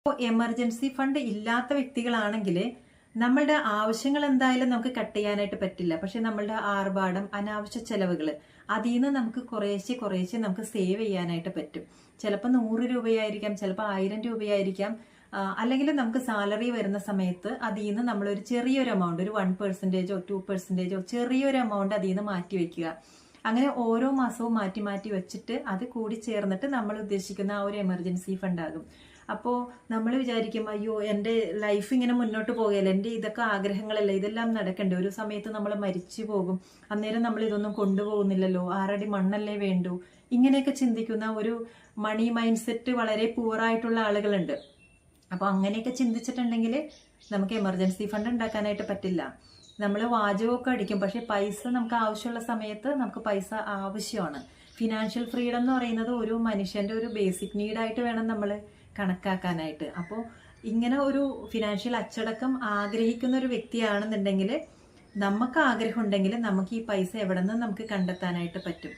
ഇപ്പോൾ emergency fund ഇല്ലാത്ത വ്യക്തികളാണെങ്കിൽ നമ്മളുടെ ആവശ്യങ്ങൾ എന്തായാലും നമുക്ക് കട്ട് ചെയ്യാനായിട്ട് പറ്റില്ല. പക്ഷെ നമ്മളുടെ ആർഭാടം, അനാവശ്യ ചെലവുകൾ, അതിൽ നിന്ന് നമുക്ക് കുറേശ്ശെ കുറേശ്ശെ നമുക്ക് സേവ് ചെയ്യാനായിട്ട് പറ്റും. ചിലപ്പോൾ 100 രൂപയായിരിക്കാം, ചിലപ്പോൾ 1000 രൂപയായിരിക്കാം. അല്ലെങ്കിൽ നമുക്ക് സാലറി വരുന്ന സമയത്ത് അതിൽ നിന്ന് നമ്മളൊരു ചെറിയൊരു എമൗണ്ട്, ഒരു 1%ഓ 2%ഓ ചെറിയൊരു എമൗണ്ട് അതിൽ നിന്ന് മാറ്റി വെക്കുക. അങ്ങനെ ഓരോ മാസവും മാറ്റി മാറ്റി വെച്ചിട്ട് അത് കൂടി ചേർന്നിട്ട് നമ്മൾ ഉദ്ദേശിക്കുന്ന ആ ഒരു എമർജൻസി ഫണ്ട് ആകും. അപ്പോൾ നമ്മൾ വിചാരിക്കും, അയ്യോ എൻ്റെ ലൈഫ് ഇങ്ങനെ മുന്നോട്ട് പോകുകയല്ലേ, എൻ്റെ ഇതൊക്കെ ആഗ്രഹങ്ങളല്ലേ, ഇതെല്ലാം നടക്കണ്ടേ, ഒരു സമയത്ത് നമ്മൾ മരിച്ചു പോകും, അന്നേരം നമ്മൾ ഇതൊന്നും കൊണ്ടുപോകുന്നില്ലല്ലോ, 6 അടി മണ്ണല്ലേ വേണ്ടു, ഇങ്ങനെയൊക്കെ ചിന്തിക്കുന്ന ഒരു മണി മൈൻഡ് സെറ്റ് വളരെ പൂറായിട്ടുള്ള ആളുകളുണ്ട്. അപ്പോൾ അങ്ങനെയൊക്കെ ചിന്തിച്ചിട്ടുണ്ടെങ്കിൽ നമുക്ക് എമർജൻസി ഫണ്ട് ഉണ്ടാക്കാനായിട്ട് പറ്റില്ല. നമ്മൾ വാചകമൊക്കെ അടിക്കും, പക്ഷെ പൈസ നമുക്ക് ആവശ്യമുള്ള സമയത്ത് നമുക്ക് പൈസ ആവശ്യമാണ്. ഫിനാൻഷ്യൽ ഫ്രീഡം എന്ന് പറയുന്നത് ഒരു മനുഷ്യന്റെ ഒരു ബേസിക് നീഡായിട്ട് വേണം നമ്മൾ കണക്കാക്കാനായിട്ട്. അപ്പോൾ ഇങ്ങനെ ഒരു ഫിനാൻഷ്യൽ അച്ചടക്കം ആഗ്രഹിക്കുന്ന ഒരു വ്യക്തിയാണെന്നുണ്ടെങ്കിൽ, നമുക്ക് ആഗ്രഹം ഉണ്ടെങ്കിൽ നമുക്ക് ഈ പൈസ എവിടെ നിന്ന് നമുക്ക് കണ്ടെത്താനായിട്ട് പറ്റും.